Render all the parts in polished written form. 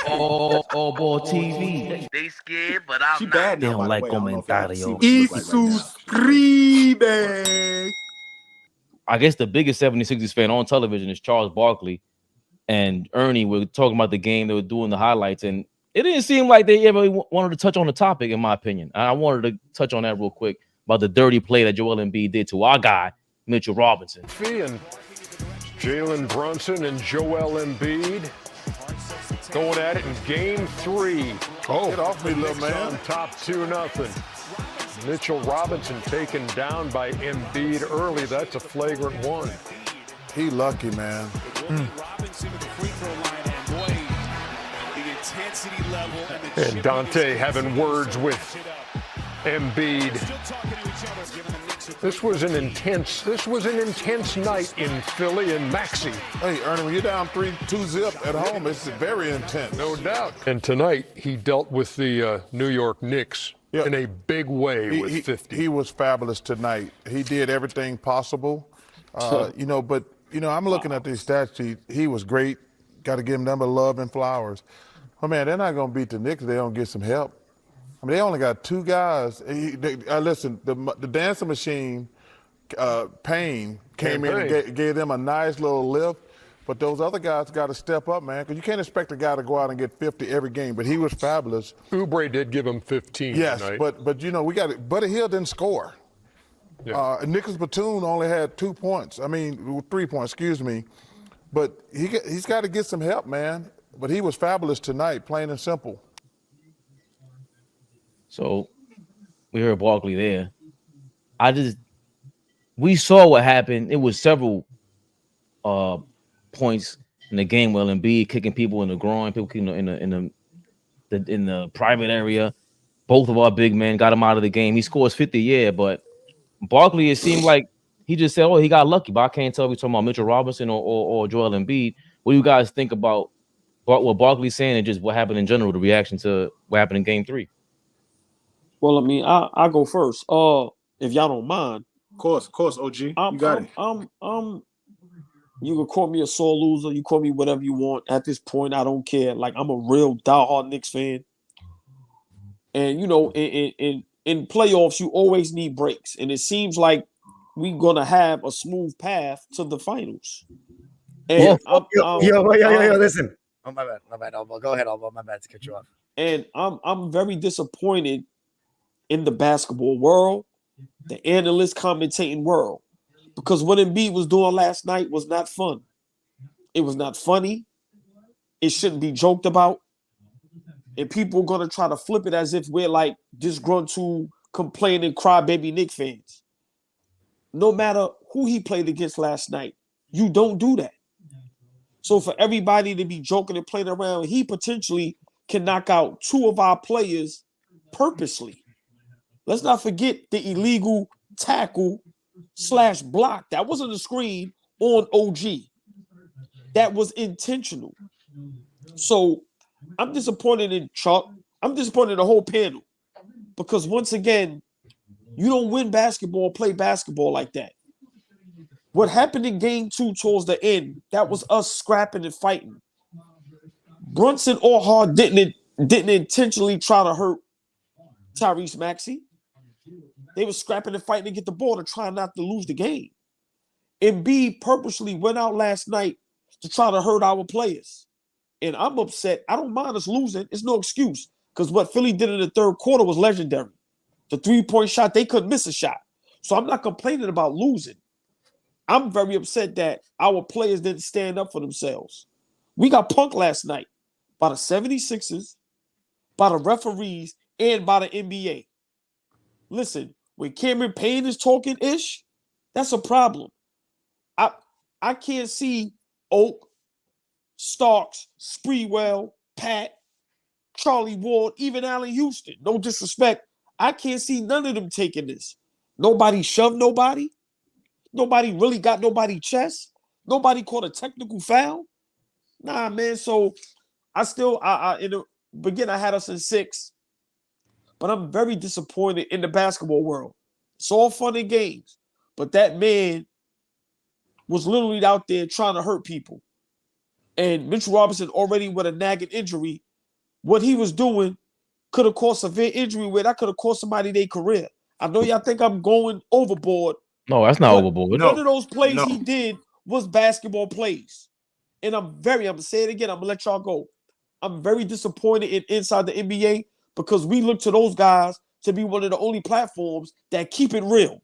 AllBall TV. They scared, but I'm She not. bad They now, don't by the like way. I don't know if y'all see comentario. what she look like right now. Screaming. I guess the biggest 76ers fan on television is Charles Barkley and Ernie were talking about the game. They were doing the highlights, and it didn't seem like they ever wanted to touch on the topic, in my opinion. I wanted to touch on that real quick about the dirty play that Joel Embiid did to our guy, Mitchell Robinson. And Jalen Brunson and Joel Embiid going at it in game 3. Oh, get off me, little man. On top 2-0. Mitchell Robinson taken down by Embiid early. That's a flagrant one. He lucky, man. And Dante having words with Embiid. This was an intense night in Philly and Maxey. Hey, Ernie, when you're down 3-2 at home, it's very intense. No doubt. And tonight he dealt with the New York Knicks in a big way with 50. He was fabulous tonight. He did everything possible. But I'm looking at these stat sheets. He was great. Got to give him number love and flowers. Oh, man, they're not going to beat the Knicks if they don't get some help. I mean, they only got 2 guys. Listen, the dancing machine, Payne, came in and gave them a nice little lift. But those other guys got to step up, man, because you can't expect a guy to go out and get 50 every game. But he was fabulous. Oubre did give him 15 yes, tonight. but we got it. Buddy Hield didn't score. Yeah. Nicholas Batum only had 2 points. 3 points, excuse me. But he's got to get some help, man. But he was fabulous tonight, plain and simple. So we heard Barkley there. We saw what happened. It was several points in the game where Embiid kicking people in the groin, people kicking in the private area. Both of our big men got him out of the game. He scores 50, but Barkley, it seemed like he just said, "Oh, he got lucky." But I can't tell if we're talking about Mitchell Robinson or Joel Embiid. What do you guys think about what Barkley's saying and just what happened in general, the reaction to what happened in game 3? Well, I go first. If y'all don't mind. Of course, OG. You got it. You can call me a sore loser. You call me whatever you want. At this point, I don't care. Like, I'm a real diehard Knicks fan. And, in playoffs, you always need breaks. And it seems like we're going to have a smooth path to the finals. And listen. Oh, my bad. Go ahead, AllBall. My bad to cut you off. And I'm very disappointed in the basketball world, the analyst commentating world, because what Embiid was doing last night was not fun. It was not funny. It shouldn't be joked about. And people are going to try to flip it as if we're like disgruntled, complaining, crybaby Knicks fans. No matter who he played against last night, you don't do that. So for everybody to be joking and playing around, he potentially can knock out 2 of our players purposely. Let's not forget the illegal tackle / block. That wasn't a screen on OG. That was intentional. So I'm disappointed in Chuck. I'm disappointed in the whole panel. Because once again, you don't win basketball, play basketball like that. What happened in game 2 towards the end, that was us scrapping and fighting. Brunson or Hard didn't intentionally try to hurt Tyrese Maxey. They were scrapping and fighting to get the ball to try not to lose the game. Embiid purposely went out last night to try to hurt our players. And I'm upset. I don't mind us losing. It's no excuse. Because what Philly did in the third quarter was legendary. The 3-point shot, they couldn't miss a shot. So I'm not complaining about losing. I'm very upset that our players didn't stand up for themselves. We got punked last night by the 76ers, by the referees, and by the NBA. Listen, when Cameron Payne is talking ish, that's a problem. I can't see Oak, Starks, Sprewell, Pat, Charlie Ward, even Allen Houston. No disrespect. I can't see none of them taking this. Nobody shoved nobody. Nobody really got nobody's chest. Nobody caught a technical foul. Nah, man. So I in the beginning, I had us in 6. But I'm very disappointed in the basketball world. It's all fun and games. But that man was literally out there trying to hurt people. And Mitchell Robinson already with a nagging injury what he was doing could have caused severe injury where that could have cost somebody their career. I know y'all think I'm going overboard. No, that's not But overboard. none of those plays No. he did was basketball plays. And I'm gonna say it again, I'm gonna let y'all go. I'm very disappointed in inside the NBA because we look to those guys to be one of the only platforms that keep it real.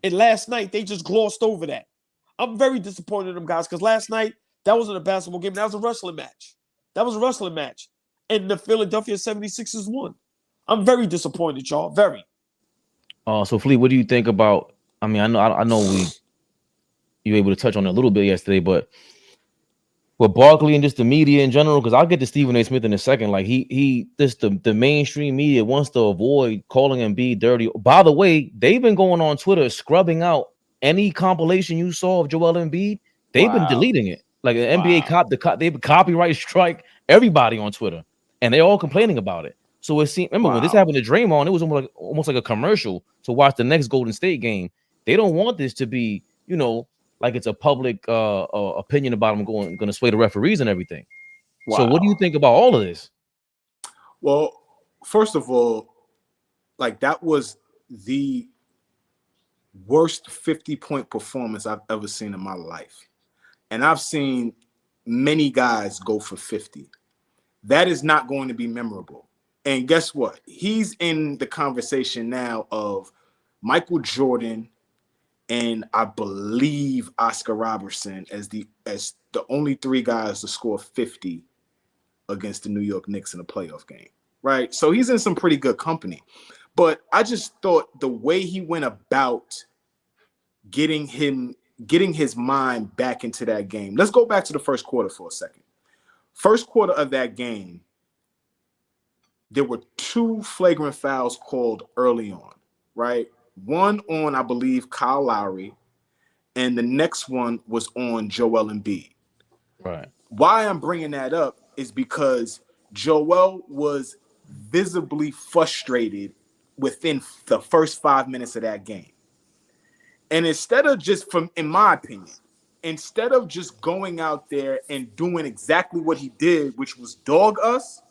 And last night they just glossed over that. I'm very disappointed in them guys because last night that wasn't a basketball game, that was a wrestling match. And the Philadelphia 76ers won. I'm very disappointed, y'all. Very. So Fleet, what do you think about? I mean, I know you were able to touch on it a little bit yesterday, but with Barkley and just the media in general, because I'll get to Stephen A. Smith in a second. Like the mainstream media wants to avoid calling Embiid dirty. By the way, they've been going on Twitter scrubbing out any compilation you saw of Joel Embiid. They've been deleting it. Like the NBA they've copyright strike everybody on Twitter, and they're all complaining about it. So it seemed. Remember when this happened to Draymond, it was almost like a commercial to watch the next Golden State game. They don't want this to be, like it's a public opinion about them going to sway the referees and everything. So what do you think about all of this? Well, first of all, like that was the worst 50-point performance I've ever seen in my life. And I've seen many guys go for 50. That is not going to be memorable. And guess what? He's in the conversation now of Michael Jordan and I believe Oscar Robertson as the only three guys to score 50 against the New York Knicks in a playoff game, right? So he's in some pretty good company. But I just thought the way he went about getting his mind back into that game. Let's go back to the first quarter for a second. First quarter of that game, there were 2 flagrant fouls called early on, right? One on, I believe, Kyle Lowry, and the next one was on Joel Embiid. Right. Why I'm bringing that up is because Joel was visibly frustrated within the first 5 minutes of that game. And instead of just, in my opinion, instead of just going out there and doing exactly what he did, which was dog us,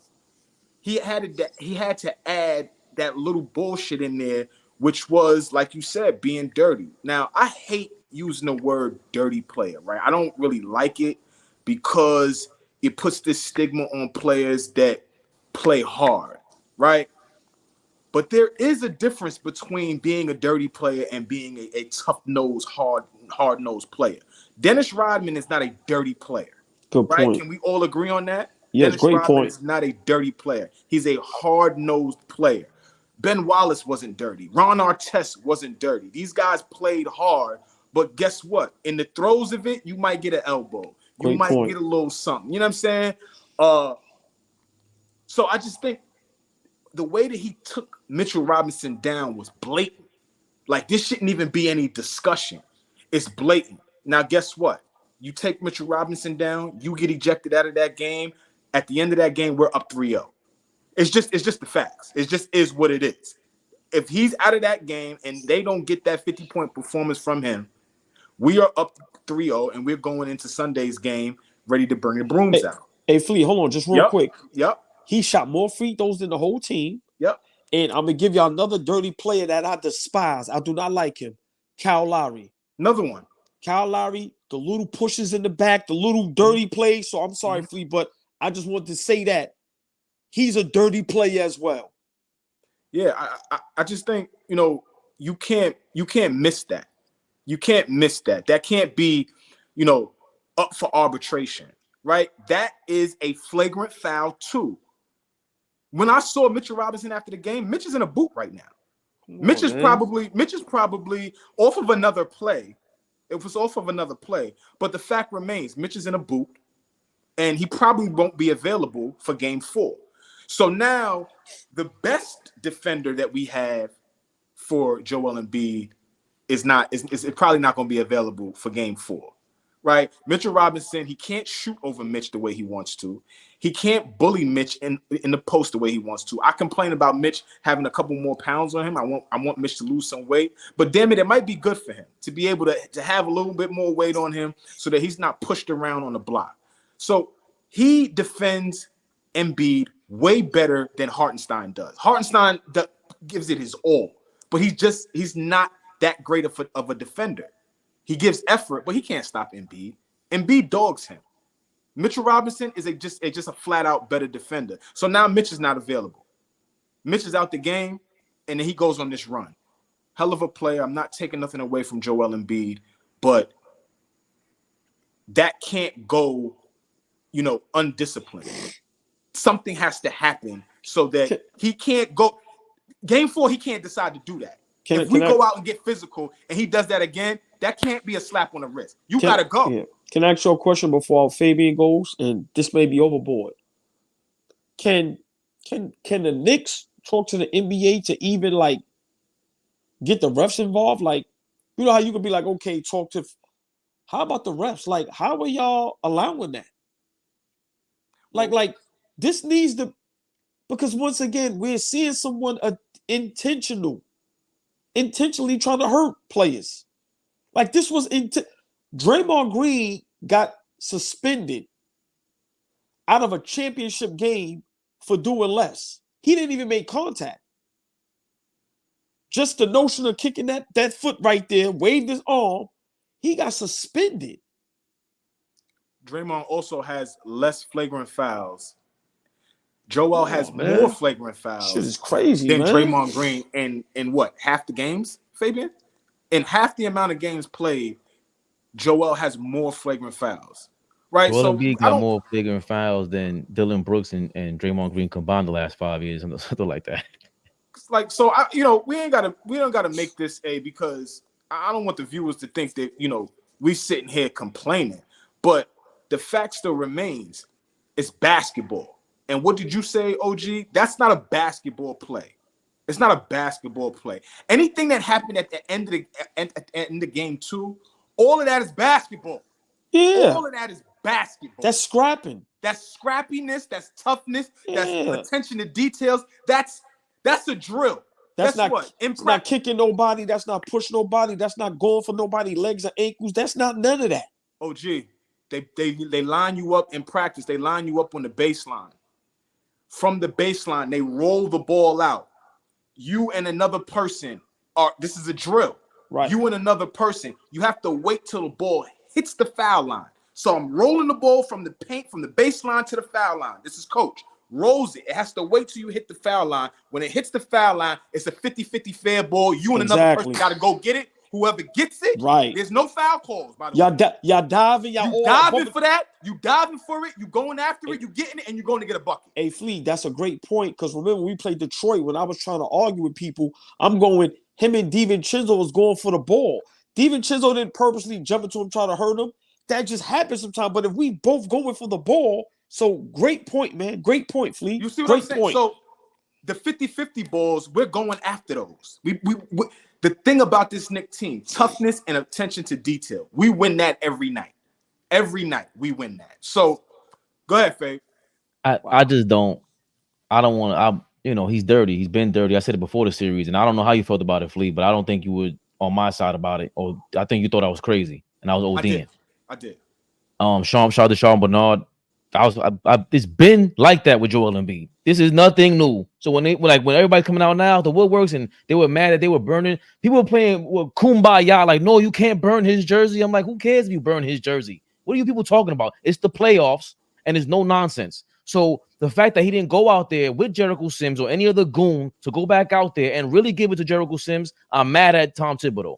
he had to add that little bullshit in there, which was, like you said, being dirty. Now, I hate using the word dirty player, right? I don't really like it because it puts this stigma on players that play hard, right? But there is a difference between being a dirty player and being a tough-nosed, hard-nosed player. Dennis Rodman is not a dirty player. Good right? point. Can we all agree on that? Yes, Dennis great Rodman point. is not a dirty player. He's a hard-nosed player. Ben Wallace wasn't dirty. Ron Artest wasn't dirty. These guys played hard, but guess what? In the throes of it, you might get an elbow. You Great might point. get a little something. You know what I'm saying? So I just think the way that he took Mitchell Robinson down was blatant. Like, this shouldn't even be any discussion. It's blatant. Now, guess what? You take Mitchell Robinson down, you get ejected out of that game. At the end of that game, we're up 3-0. It's just the facts. It just is what it is. If he's out of that game and they don't get that 50-point performance from him, we are up 3-0 and we're going into Sunday's game ready to bring the brooms out. Hey, Flea, hold on, just real quick. Yep. He shot more free throws than the whole team. Yep. And I'm going to give y'all another dirty player that I despise. I do not like him. Kyle Lowry. Another one. Kyle Lowry, the little pushes in the back, the little dirty plays. So I'm sorry, Flea, but I just want to say that he's a dirty player as well. Yeah, I just think, you can't miss that. You can't miss that. That can't be, up for arbitration, right? That is a flagrant foul too. When I saw Mitchell Robinson after the game, Mitch is in a boot right now. Mitch is probably off of another play. It was off of another play. But the fact remains, Mitch is in a boot, and he probably won't be available for game 4. So now the best defender that we have for Joel Embiid is probably not going to be available for game 4. Right? Mitchell Robinson, he can't shoot over Mitch the way he wants to. He can't bully Mitch in the post the way he wants to. I complain about Mitch having a couple more pounds on him. I want Mitch to lose some weight. But damn it might be good for him to be able to have a little bit more weight on him so that he's not pushed around on the block. So he defends Embiid way better than Hartenstein does. Hartenstein gives it his all, but he's not that great of a defender. He gives effort, but he can't stop Embiid. Embiid dogs him. Mitchell Robinson is just a flat out better defender. So now Mitch is not available. Mitch is out the game, and then he goes on this run. Hell of a player. I'm not taking nothing away from Joel Embiid, but that can't go, undisciplined. Something has to happen so that he can't go. Game 4, he can't decide to do that. If we go out and get physical and he does that again, that can't be a slap on the wrist. You got to go. Yeah. Can I ask you a question before Fabian goes? And this may be overboard. Can the Knicks talk to the NBA to even get the refs involved? How you could be like, okay, how about the refs? How are y'all allowing that? This needs to, because once again, we're seeing someone intentionally trying to hurt players. This was Draymond Green got suspended out of a championship game for doing less. He didn't even make contact. Just the notion of kicking that foot right there, waved his arm, he got suspended. Draymond also has less flagrant fouls. Joel has more flagrant fouls. Shit is crazy, than man. Draymond Green in what, half the games, Fabian? In half the amount of games played, Joel has more flagrant fouls. Right? Joel Embiid got more flagrant fouls than Dylan Brooks and Draymond Green combined the last 5 years, something like that. We don't gotta make this because I don't want the viewers to think that we sitting here complaining. But the fact still remains, it's basketball. And what did you say, OG? That's not a basketball play. It's not a basketball play. Anything that happened at the end of game 2, all of that is basketball. Yeah. All of that is basketball. That's scrapping. That's scrappiness. That's toughness. Yeah. That's attention to details. That's a drill. That's not kicking nobody. That's not pushing nobody. That's not going for nobody legs or ankles. That's not none of that. OG, they line you up in practice. They line you up on the baseline. From the baseline, they roll the ball out. You and another person this is a drill. Right. You and another person, you have to wait till the ball hits the foul line. So I'm rolling the ball from the paint, from the baseline to the foul line. This is coach. Rolls it. It has to wait till you hit the foul line. When it hits the foul line, it's a 50-50 fair ball. You and another person got to go get it. Whoever gets it, right. There's no foul calls, by the way. Y'all diving, you diving for that. You diving for it. You going after it. You getting it, and you're going to get a bucket. Hey, Fleet, that's a great point. Because remember, we played Detroit. When I was trying to argue with people, I'm going, him and DiVincenzo was going for the ball. DiVincenzo didn't purposely jump into him, trying to hurt him. That just happens sometimes. But if we both going for the ball, so great point, man. Great point, Fleet. You see what I'm saying? So the 50-50 balls, we're going after those. We the thing about this Knicks team, toughness and attention to detail. We win that every night. Every night we win that. So go ahead, Faye. I just don't. I don't want to. He's dirty. He's been dirty. I said it before the series, and I don't know how you felt about it, Fleet, but I don't think you were on my side about it. Or I think you thought I was crazy, and I was ODing. I did. Shout out to Sean Bernard. It's been like that with Joel Embiid. This is nothing new. So when everybody coming out now, the woodworks, and they were mad that they were burning. People were playing with kumbaya, like, no, you can't burn his jersey. I'm like, who cares if you burn his jersey? What are you people talking about? It's the playoffs, and it's no nonsense. So the fact that he didn't go out there with Jericho Sims or any other goon to go back out there and really give it to Jericho Sims, I'm mad at Tom Thibodeau.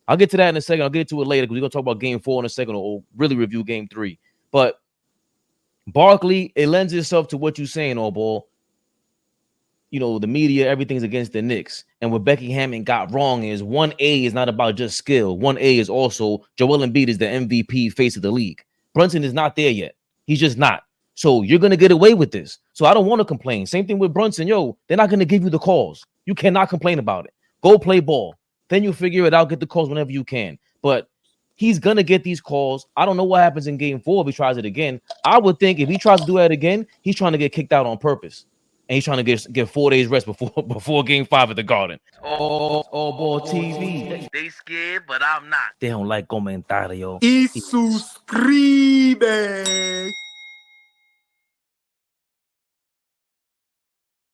I'll get to that in a second. I'll get to it later because we're going to talk about game 4 in a second, or really review game 3. But Barkley, it lends itself to what you're saying, AllBall. The media, everything's against the Knicks. And what Becky Hammond got wrong is 1A is not about just skill. 1A is also Joel Embiid is the MVP face of the league. Brunson is not there yet. He's just not. So you're going to get away with this. So I don't want to complain. Same thing with Brunson. They're not going to give you the calls. You cannot complain about it. Go play ball. Then you figure it out, get the calls whenever you can. But he's going to get these calls. I don't know what happens in game 4 if he tries it again. I would think if he tries to do that again, he's trying to get kicked out on purpose. And he's trying to get 4 days rest before game 5 at the Garden. AllBall TV. They scared, but I'm not. They don't like comentario. Y suscribe.